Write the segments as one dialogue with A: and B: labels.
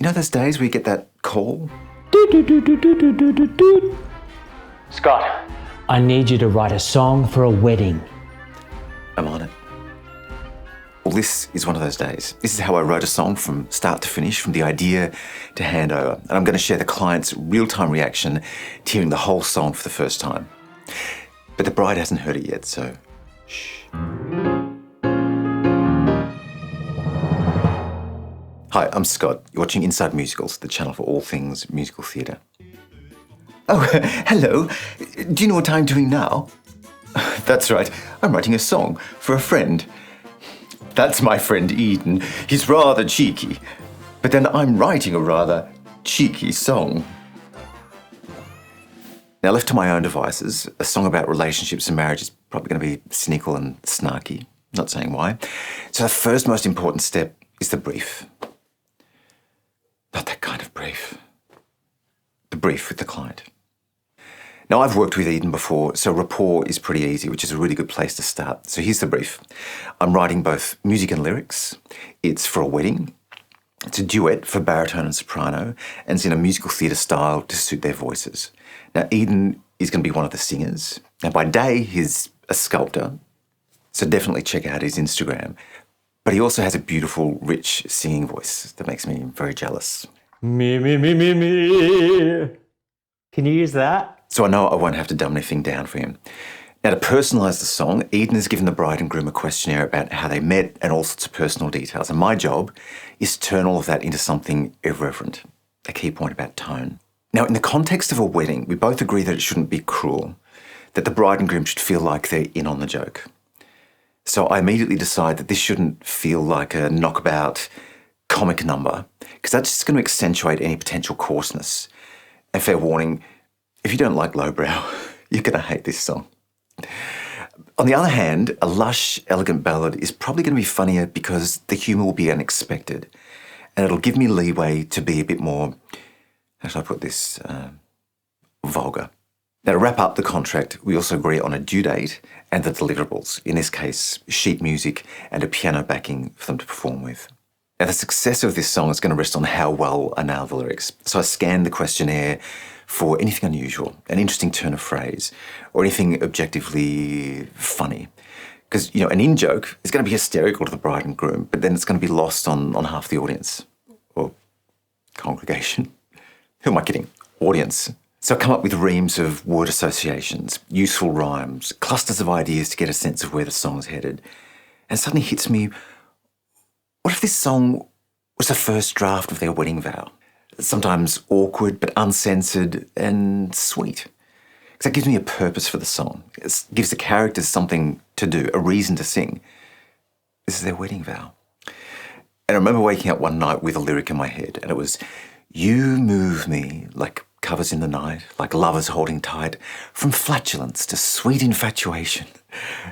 A: You know those days where you get that call?
B: Scott, I need you to write a song for a wedding.
A: I'm on it. Well, this is one of those days. This is how I wrote a song from start to finish, from the idea to handover. And I'm going to share the client's real-time reaction to hearing the whole song for the first time. But the bride hasn't heard it yet, so shh. Hi, I'm Scott. You're watching Inside Musicals, the channel for all things musical theatre. Oh, hello. Do you know what I'm doing now? That's right. I'm writing a song for a friend. That's my friend Eden. He's rather cheeky. But then I'm writing a rather cheeky song. Now, left to my own devices, a song about relationships and marriage is probably going to be cynical and snarky. Not saying why. So the first most important step is the brief. Not that kind of brief. The brief with the client. Now, I've worked with Eden before, so rapport is pretty easy, which is a really good place to start. So here's the brief. I'm writing both music and lyrics. It's for a wedding. It's a duet for baritone and soprano, and it's in a musical theatre style to suit their voices. Now, Eden is going to be one of the singers. Now, by day, he's a sculptor, so definitely check out his Instagram. But he also has a beautiful, rich singing voice that makes me very jealous.
B: Me. Can you use that?
A: So I know I won't have to dumb anything down for him. Now, to personalise the song, Eden has given the bride and groom a questionnaire about how they met and all sorts of personal details. And my job is to turn all of that into something irreverent, a key point about tone. Now, in the context of a wedding, we both agree that it shouldn't be cruel, that the bride and groom should feel like they're in on the joke. So I immediately decide that this shouldn't feel like a knockabout comic number, because that's just going to accentuate any potential coarseness. And fair warning, if you don't like lowbrow, you're going to hate this song. On the other hand, a lush, elegant ballad is probably going to be funnier because the humour will be unexpected, and it'll give me leeway to be a bit more, how should I put this, vulgar. Now, to wrap up the contract, we also agree on a due date and the deliverables, in this case, sheet music and a piano backing for them to perform with. Now, the success of this song is going to rest on how well I nail the lyrics. So I scanned the questionnaire for anything unusual, an interesting turn of phrase, or anything objectively funny. Because, you know, an in-joke is going to be hysterical to the bride and groom, but then it's going to be lost on half the audience. Or congregation. Who am I kidding? Audience. So I come up with reams of word associations, useful rhymes, clusters of ideas to get a sense of where the song's headed. And it suddenly hits me, what if this song was the first draft of their wedding vow? Sometimes awkward, but uncensored and sweet. Because that gives me a purpose for the song. It gives the characters something to do, a reason to sing. This is their wedding vow. And I remember waking up one night with a lyric in my head, and it was, "You move me like covers in the night, like lovers holding tight, from flatulence to sweet infatuation."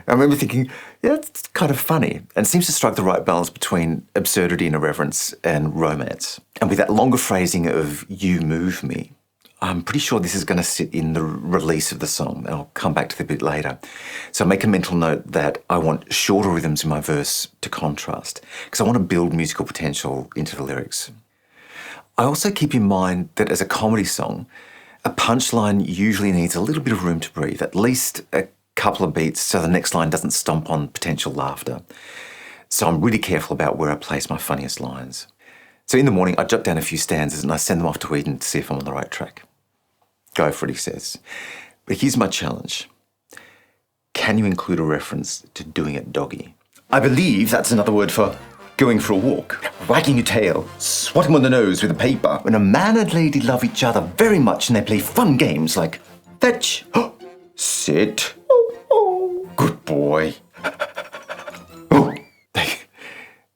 A: I remember thinking, yeah, it's kind of funny, and seems to strike the right balance between absurdity and irreverence and romance. And with that longer phrasing of "you move me," I'm pretty sure this is going to sit in the release of the song, and I'll come back to the bit later. So make a mental note that I want shorter rhythms in my verse to contrast, because I want to build musical potential into the lyrics. I also keep in mind that as a comedy song, a punchline usually needs a little bit of room to breathe, at least a couple of beats so the next line doesn't stomp on potential laughter. So I'm really careful about where I place my funniest lines. So in the morning, I jot down a few stanzas and I send them off to Eden to see if I'm on the right track. Go for it, he says. But here's my challenge. Can you include a reference to doing it doggy? I believe that's another word for going for a walk, wagging your tail, swatting on the nose with a paper. When a man and lady love each other very much and they play fun games like fetch, sit, good boy.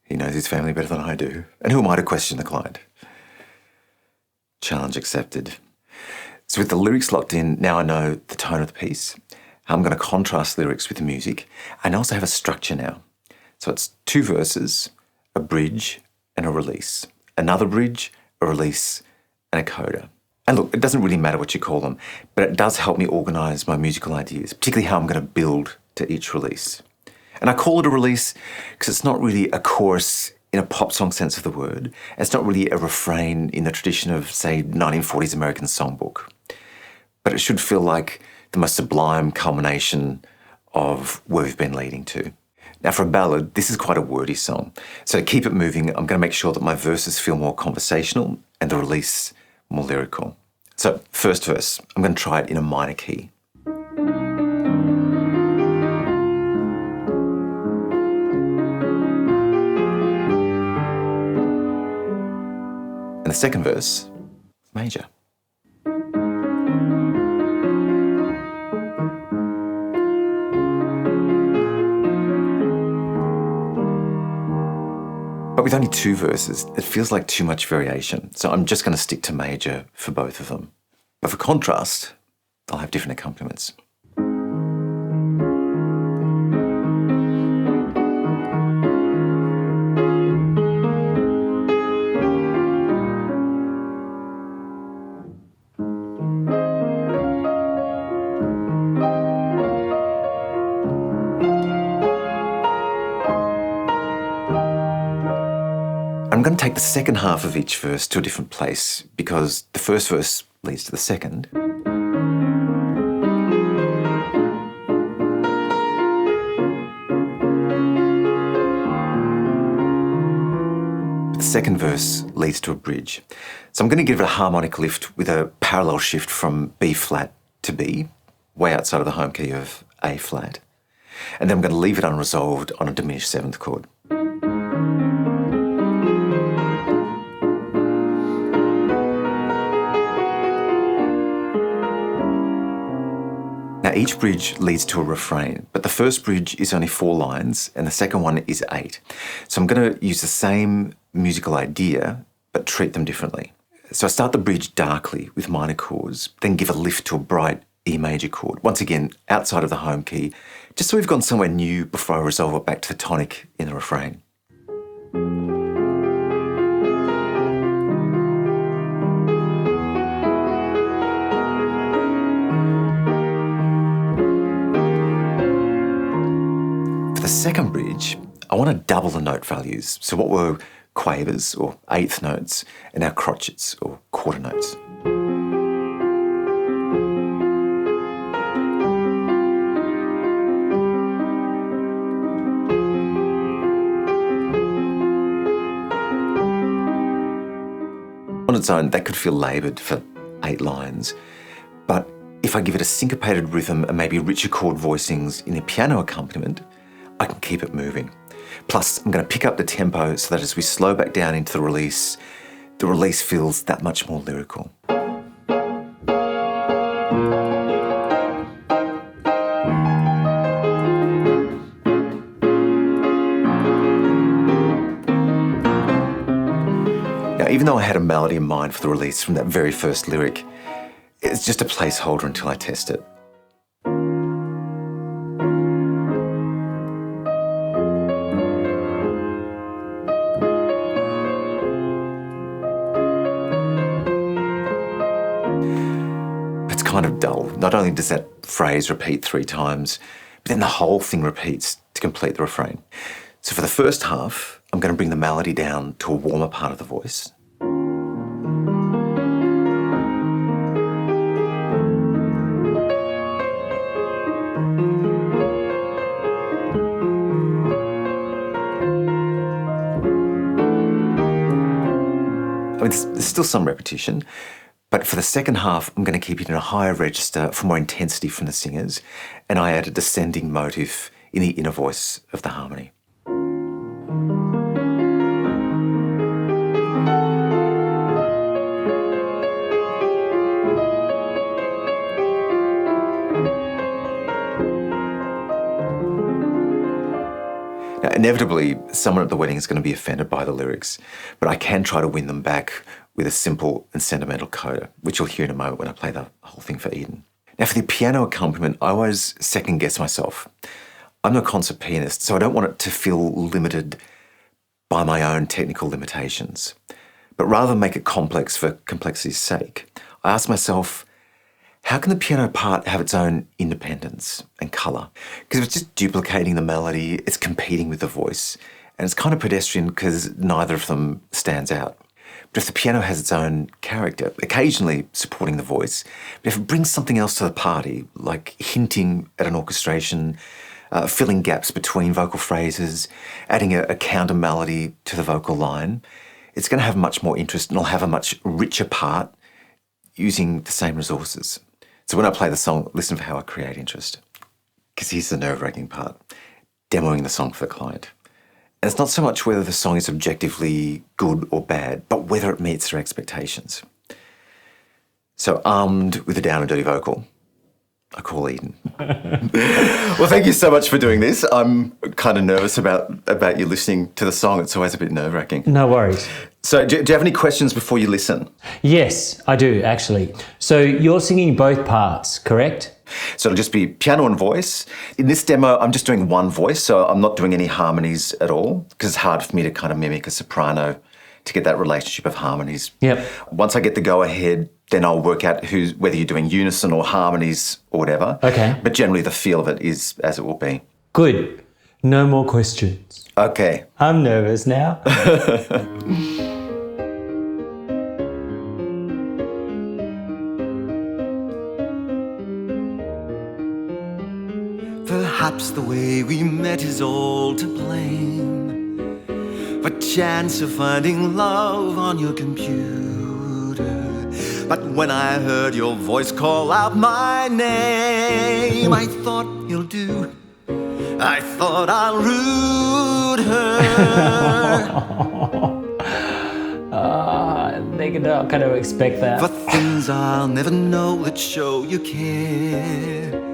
A: He knows his family better than I do. And who am I to question the client? Challenge accepted. So with the lyrics locked in, now I know the tone of the piece, how I'm going to contrast lyrics with the music, and I also have a structure now. So it's 2 verses, a bridge and a release, another bridge, a release, and a coda. And look, it doesn't really matter what you call them, but it does help me organise my musical ideas, particularly how I'm going to build to each release. And I call it a release because it's not really a chorus in a pop song sense of the word. And it's not really a refrain in the tradition of, say, 1940s American songbook. But it should feel like the most sublime culmination of where we've been leading to. Now for a ballad, this is quite a wordy song. So to keep it moving, I'm going to make sure that my verses feel more conversational and the release more lyrical. So first verse, I'm going to try it in a minor key. And the second verse, major. But with only 2 verses, it feels like too much variation. So I'm just going to stick to major for both of them. But for contrast, I'll have different accompaniments. I'm going to take the second half of each verse to a different place because the first verse leads to the second. The second verse leads to a bridge. So I'm going to give it a harmonic lift with a parallel shift from B flat to B, way outside of the home key of A flat. And then I'm going to leave it unresolved on a diminished 7th chord. Now each bridge leads to a refrain, but the first bridge is only 4 lines and the second one is 8. So I'm going to use the same musical idea, but treat them differently. So I start the bridge darkly with minor chords, then give a lift to a bright E major chord, once again outside of the home key, just so we've gone somewhere new before I resolve it back to the tonic in the refrain. The second bridge, I want to double the note values. So what were quavers or 8th notes and now crotchets or quarter notes. On its own, that could feel laboured for 8 lines, but if I give it a syncopated rhythm and maybe richer chord voicings in the piano accompaniment, I can keep it moving. Plus, I'm going to pick up the tempo so that as we slow back down into the release feels that much more lyrical. Now, even though I had a melody in mind for the release from that very first lyric, it's just a placeholder until I test it. Kind of dull. Not only does that phrase repeat 3 times, but then the whole thing repeats to complete the refrain. So for the first half, I'm going to bring the melody down to a warmer part of the voice. I mean, there's still some repetition, but for the second half, I'm going to keep it in a higher register for more intensity from the singers, and I add a descending motif in the inner voice of the harmony. Now, inevitably, someone at the wedding is going to be offended by the lyrics, but I can try to win them back with a simple and sentimental coda, which you'll hear in a moment when I play the whole thing for Eden. Now, for the piano accompaniment, I always second-guess myself. I'm a concert pianist, so I don't want it to feel limited by my own technical limitations. But rather than make it complex for complexity's sake, I ask myself, how can the piano part have its own independence and colour? Because if it's just duplicating the melody, it's competing with the voice, And it's kind of pedestrian because neither of them stands out. But if the piano has its own character, occasionally supporting the voice, but if it brings something else to the party, like hinting at an orchestration, filling gaps between vocal phrases, adding a counter melody to the vocal line, it's going to have much more interest and it'll have a much richer part using the same resources. So when I play the song, listen for how I create interest. Because here's the nerve-wracking part, demoing the song for the client. And it's not so much whether the song is objectively good or bad, but whether it meets their expectations. So armed with a down and dirty vocal, I call Eden. Well, thank you so much for doing this. I'm kind of nervous about you listening to the song. It's always a bit nerve-wracking.
B: No worries.
A: So do you have any questions before you listen?
B: Yes, I do, actually. So you're singing both parts, correct?
A: So it'll just be piano and voice. In this demo, I'm just doing one voice, so I'm not doing any harmonies at all because it's hard for me to kind of mimic a soprano to get that relationship of harmonies.
B: Yep.
A: Once I get the go-ahead, then I'll work out whether you're doing unison or harmonies or whatever.
B: Okay.
A: But generally the feel of it is as it will be.
B: Good. No more questions.
A: Okay.
B: I'm nervous now.
C: Perhaps the way we met is all to blame, but chance of finding love on your computer. But when I heard your voice call out my name, I thought he'll do. I thought I'll root her.
B: They not kind of expect that.
C: For things I'll never know that show you care.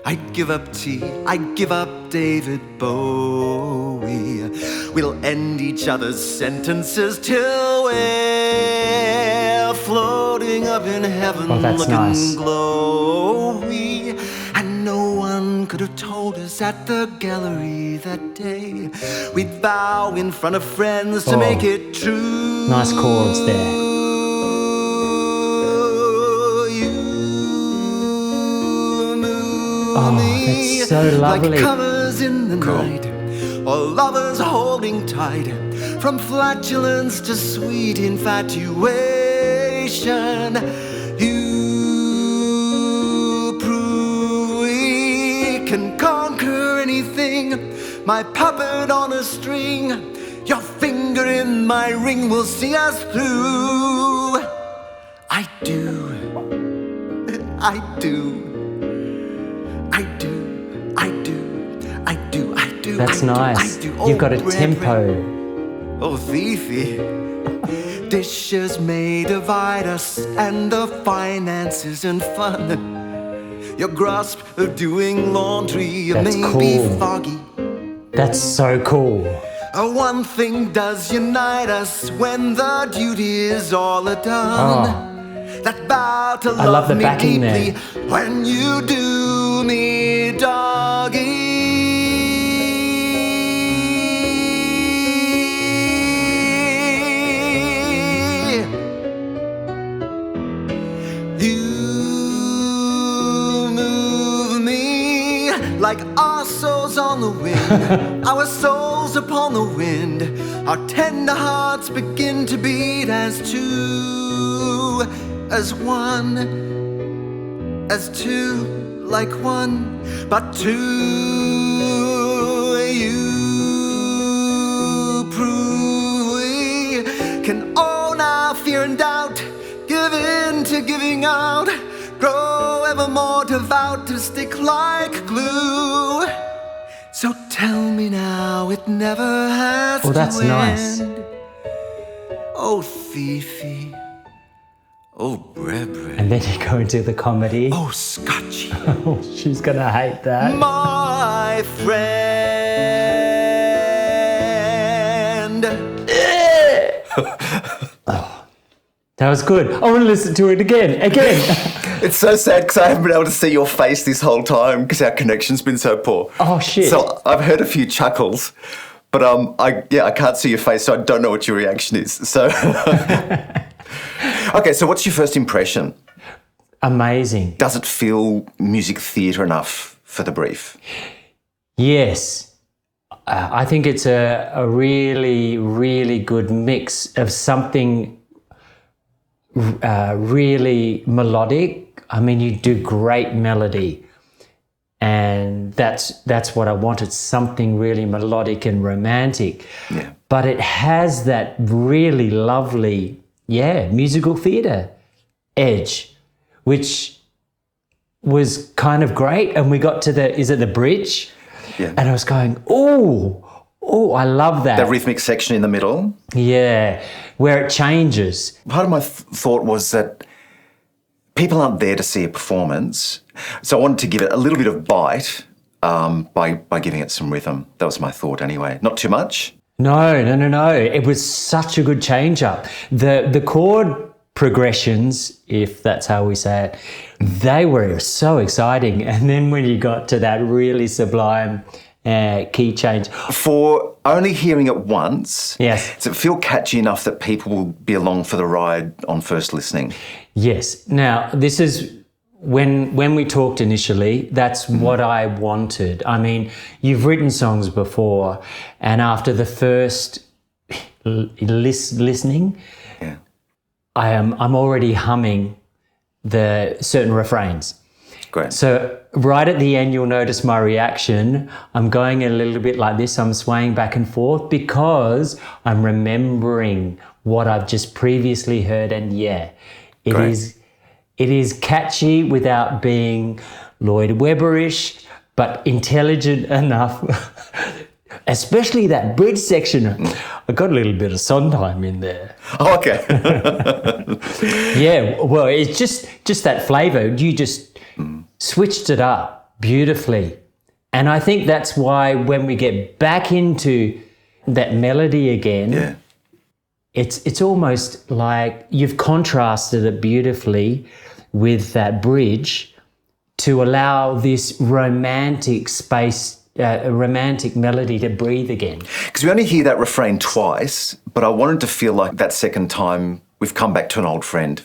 C: I'd give up tea, I'd give up David Bowie. We'll end each other's sentences till we're floating up in heaven, looking
B: nice.
C: glowy. And no one could have told us at the gallery that day we'd vow in front of friends to make it true.
B: Nice chords there. Oh, that's so lovely.
C: Like colors in the night, or lovers holding tight, from flatulence to sweet infatuation. You prove we can conquer anything. My puppet on a string, your finger in my ring will see us through. I do, I do.
B: That's nice. You've got a tempo.
C: Oh, Fifi. Dishes may divide us, and the finances and fun. Your grasp of doing laundry may be foggy.
B: That's so cool.
C: One thing does unite us when the duty is all done. That vow to love me deeply
B: there.
C: when you do me doggy. Like our souls on the wind, our souls upon the wind, our tender hearts begin to beat as two, as one, as two, like one, but two. You prove we can own our fear and doubt, give in to giving out, grow ever more devout to stick like glue. So tell me now, it never has to
B: that's
C: end.
B: Nice.
C: Oh, Fifi. Oh, Brebre.
B: And then you go into the comedy.
C: Oh, Scotchy.
B: Oh, she's gonna hate that.
C: My friend.
B: That was good. I want to listen to it again.
A: It's so sad because I haven't been able to see your face this whole time because our connection's been so poor.
B: Oh, shit.
A: So I've heard a few chuckles, but I can't see your face, so I don't know what your reaction is. So, okay, so what's your first impression?
B: Amazing.
A: Does it feel music theatre enough for the brief?
B: Yes. I think it's a really, really good mix of something really melodic. I mean, you do great melody, and that's what I wanted, something really melodic and romantic.
A: Yeah.
B: But it has that really lovely, musical theatre edge, which was kind of great. And we got to the bridge?
A: Yeah.
B: And I was going, oh, I love that.
A: That rhythmic section in the middle.
B: Yeah, where it changes.
A: Part of my thought was that people aren't there to see a performance, so I wanted to give it a little bit of bite by giving it some rhythm. That was my thought anyway. Not too much.
B: No. It was such a good change-up. The chord progressions, if that's how we say it, they were so exciting. And then when you got to that really sublime key change.
A: For only hearing it once,
B: yes,
A: does it feel catchy enough that people will be along for the ride on first listening?
B: Yes. Now, this is when we talked initially, that's what I wanted. I mean, you've written songs before, and after the first listening, I'm already humming the certain refrains.
A: Great.
B: So right at the end, you'll notice my reaction. I'm going a little bit like this. I'm swaying back and forth because I'm remembering what I've just previously heard. And it is catchy without being Lloyd Webberish, but intelligent enough. Especially that bridge section. I got a little bit of Sondheim in there.
A: Oh, okay.
B: Yeah, well, it's just that flavour. You just switched it up beautifully. And I think that's why when we get back into that melody again, it's almost like you've contrasted it beautifully with that bridge to allow this romantic space, a romantic melody to breathe again.
A: Because we only hear that refrain twice, but I wanted to feel like that second time we've come back to an old friend,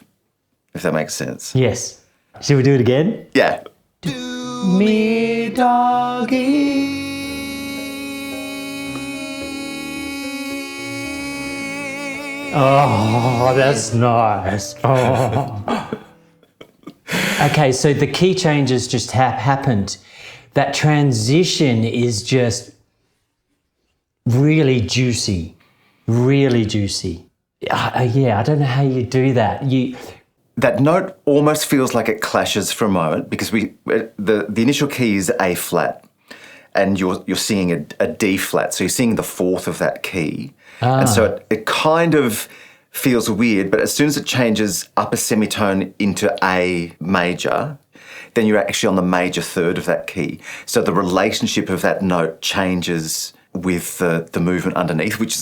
A: if that makes sense.
B: Yes. Should we do it again?
A: Yeah.
C: Do me, doggy.
B: Oh, that's nice. Oh. Okay, so the key changes just happened. That transition is just really juicy, really juicy. I don't know how you do that.
A: That note almost feels like it clashes for a moment because the initial key is A flat, and you're singing a D flat, so you're singing the fourth of that key, and so it kind of feels weird. But as soon as it changes upper semitone into A major, then you're actually on the major third of that key. So the relationship of that note changes with the movement underneath, which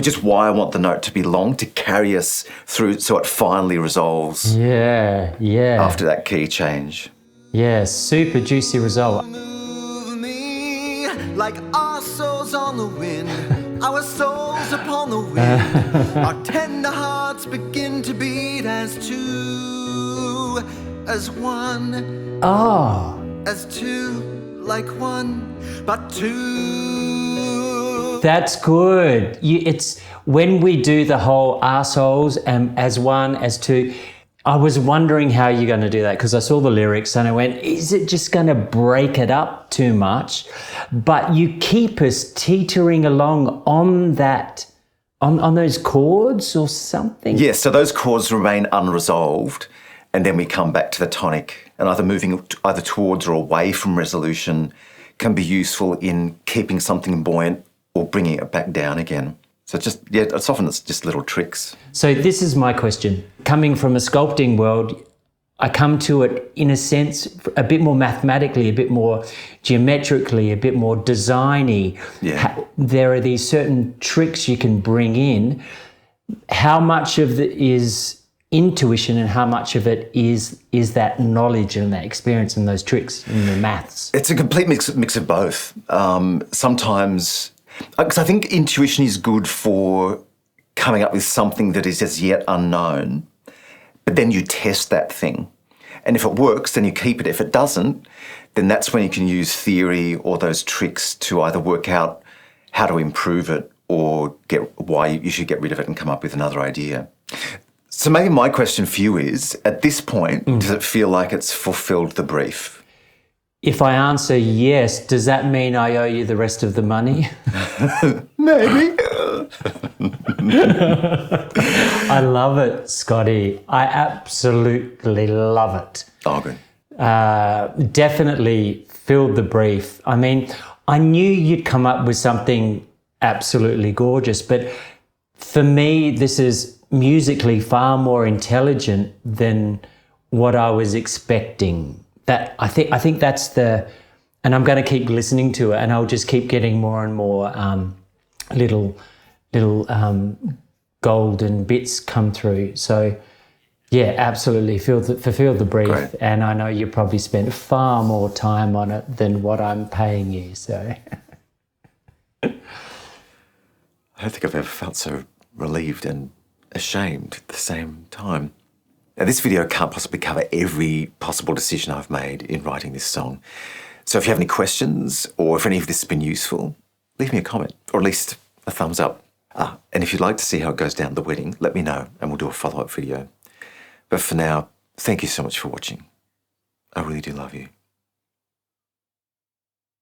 A: is why I want the note to be long, to carry us through so it finally resolves.
B: Yeah.
A: After that key change.
B: Yeah, super juicy result.
C: Move me like our souls on the wind, our souls upon the wind. Our tender hearts begin to beat as two, as one.
B: Oh.
C: As two, like one, but two.
B: That's good. It's when we do the whole arseholes and as one, as two. I was wondering how you're going to do that because I saw the lyrics and I went, is it just going to break it up too much? But you keep us teetering along on that, on those chords or something.
A: Yes, so those chords remain unresolved, and then we come back to the tonic, and either moving either towards or away from resolution can be useful in keeping something buoyant or bringing it back down again. So it's often just little tricks.
B: So this is my question. Coming from a sculpting world, I come to it in a sense a bit more mathematically, a bit more geometrically, a bit more designy.
A: Yeah.
B: There are these certain tricks you can bring in. How much of it is intuition and how much of it is that knowledge and that experience and those tricks and the maths?
A: It's a complete mix of both. Sometimes, because I think intuition is good for coming up with something that is as yet unknown, but then you test that thing. And if it works, then you keep it. If it doesn't, then that's when you can use theory or those tricks to either work out how to improve it or why you should get rid of it and come up with another idea. So maybe my question for you is, at this point, does it feel like it's fulfilled the brief?
B: If I answer yes, does that mean I owe you the rest of the money?
A: Maybe.
B: I love it, Scotty. I absolutely love it.
A: Oh, good.
B: Definitely filled the brief. I mean, I knew you'd come up with something absolutely gorgeous, but for me, this is musically far more intelligent than what I was expecting. That I think that's and I'm going to keep listening to it, and I'll just keep getting more and more little golden bits come through. So yeah, absolutely fulfilled the brief.
A: Great.
B: And I know you probably spent far more time on it than what I'm paying you. So
A: I don't think I've ever felt so relieved and ashamed at the same time. Now, this video can't possibly cover every possible decision I've made in writing this song. So if you have any questions or if any of this has been useful, leave me a comment or at least a thumbs up. And if you'd like to see how it goes down at the wedding, let me know and we'll do a follow-up video. But for now, thank you so much for watching. I really do love you.